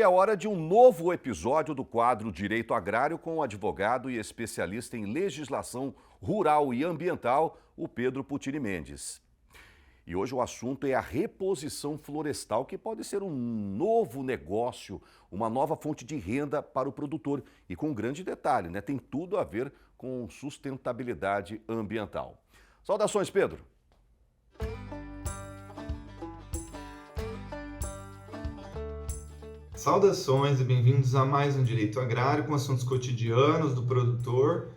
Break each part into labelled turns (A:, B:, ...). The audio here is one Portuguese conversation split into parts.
A: a hora de um novo episódio do quadro Direito Agrário com o advogado e especialista em legislação rural e ambiental, o Pedro Putini Mendes. E hoje o assunto é a reposição florestal, que pode ser um novo negócio, uma nova fonte de renda para o produtor. E com um grande detalhe, tem tudo a ver com sustentabilidade ambiental. Saudações, Pedro!
B: Saudações e bem-vindos a mais um Direito Agrário com assuntos cotidianos do produtor.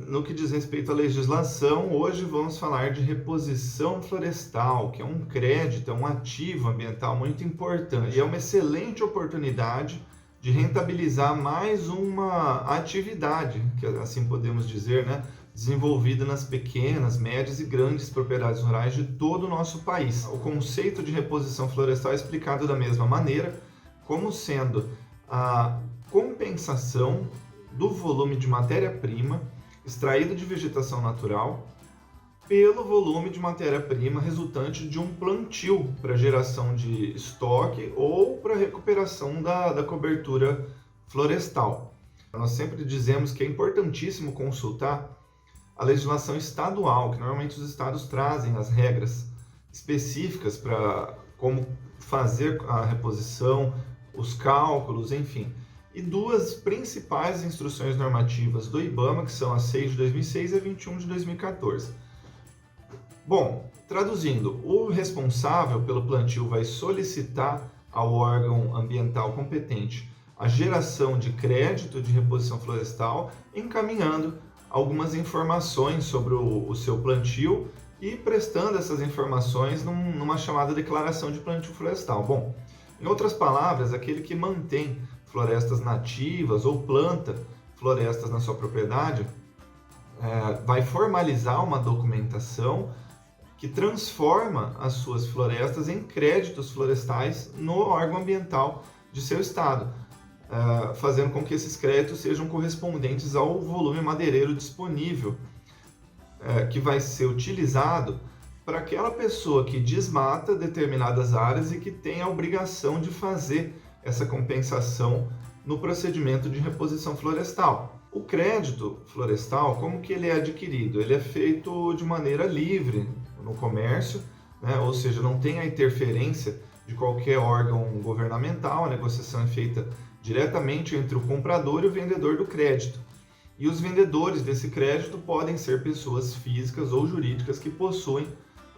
B: No que diz respeito à legislação, hoje vamos falar de reposição florestal, que é um crédito, é um ativo ambiental muito importante e é uma excelente oportunidade de rentabilizar mais uma atividade, que assim podemos dizer, desenvolvida nas pequenas, médias e grandes propriedades rurais de todo o nosso país. O conceito de reposição florestal é explicado da mesma maneira, como sendo a compensação do volume de matéria-prima extraído de vegetação natural pelo volume de matéria-prima resultante de um plantio para geração de estoque ou para recuperação da cobertura florestal. Nós sempre dizemos que é importantíssimo consultar a legislação estadual, que normalmente os estados trazem as regras específicas para como fazer a reposição, os cálculos, enfim. E duas principais instruções normativas do IBAMA, que são a 6 de 2006 e a 21 de 2014. Bom, traduzindo, o responsável pelo plantio vai solicitar ao órgão ambiental competente a geração de crédito de reposição florestal, encaminhando algumas informações sobre o seu plantio e prestando essas informações numa chamada declaração de plantio florestal. Bom, em outras palavras, aquele que mantém florestas nativas ou planta florestas na sua propriedade vai formalizar uma documentação que transforma as suas florestas em créditos florestais no órgão ambiental de seu estado, fazendo com que esses créditos sejam correspondentes ao volume madeireiro disponível, que vai ser utilizado para aquela pessoa que desmata determinadas áreas e que tem a obrigação de fazer essa compensação no procedimento de reposição florestal. O crédito florestal, como que ele é adquirido? Ele é feito de maneira livre no comércio, ou seja, não tem a interferência de qualquer órgão governamental, a negociação é feita diretamente entre o comprador e o vendedor do crédito. E os vendedores desse crédito podem ser pessoas físicas ou jurídicas que possuem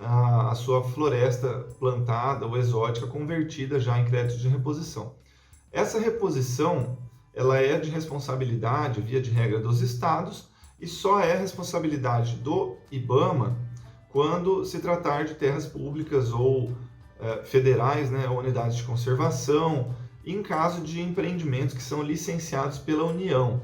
B: a sua floresta plantada ou exótica convertida já em crédito de reposição. Essa reposição ela é de responsabilidade, via de regra, dos estados e só é responsabilidade do IBAMA quando se tratar de terras públicas ou federais, ou unidades de conservação, em caso de empreendimentos que são licenciados pela União.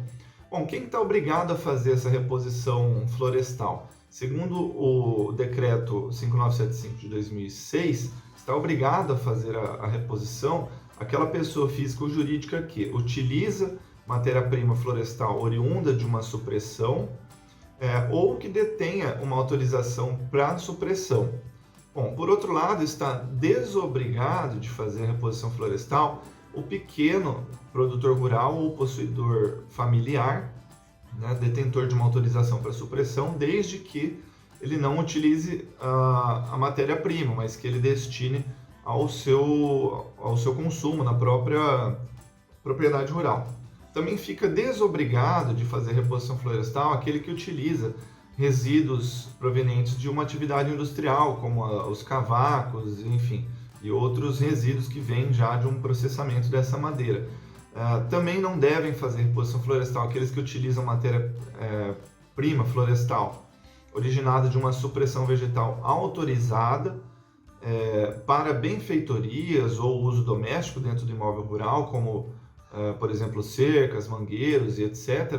B: Bom, quem está obrigado a fazer essa reposição florestal? Segundo o decreto 5975 de 2006, está obrigado a fazer a reposição aquela pessoa física ou jurídica que utiliza matéria-prima florestal oriunda de uma supressão ou que detenha uma autorização para supressão. Bom, por outro lado, está desobrigado de fazer a reposição florestal o pequeno produtor rural ou possuidor familiar, detentor de uma autorização para supressão, desde que ele não utilize a matéria-prima, mas que ele destine ao seu consumo na própria propriedade rural. Também fica desobrigado de fazer reposição florestal aquele que utiliza resíduos provenientes de uma atividade industrial, como os cavacos, enfim, e outros resíduos que vêm já de um processamento dessa madeira. Também não devem fazer reposição florestal aqueles que utilizam matéria-prima florestal originada de uma supressão vegetal autorizada para benfeitorias ou uso doméstico dentro do imóvel rural, como, por exemplo, cercas, mangueiros e etc.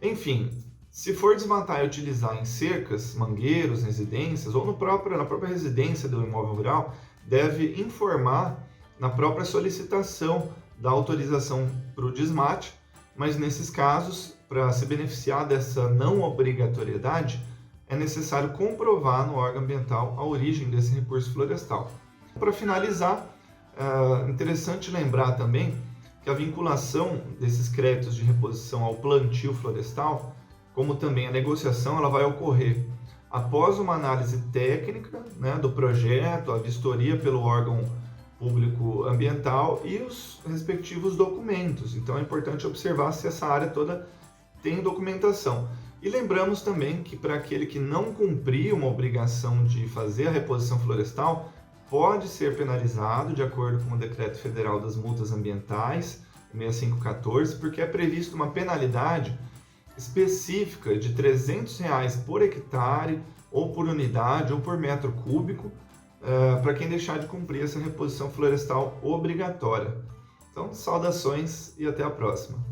B: Enfim, se for desmatar e utilizar em cercas, mangueiros, residências ou na própria residência do imóvel rural, deve informar na própria solicitação da autorização para o desmate, mas nesses casos, para se beneficiar dessa não obrigatoriedade, é necessário comprovar no órgão ambiental a origem desse recurso florestal. Para finalizar, Interessante lembrar também que a vinculação desses créditos de reposição ao plantio florestal, como também a negociação, ela vai ocorrer após uma análise técnica, né, do projeto, a vistoria pelo órgão público ambiental e os respectivos documentos. Então é importante observar se essa área toda tem documentação. E lembramos também que para aquele que não cumprir uma obrigação de fazer a reposição florestal, pode ser penalizado de acordo com o Decreto Federal das Multas Ambientais, 6514, porque é prevista uma penalidade específica de R$ 300 por hectare, ou por unidade, ou por metro cúbico, para quem deixar de cumprir essa reposição florestal obrigatória. Então, saudações e até a próxima!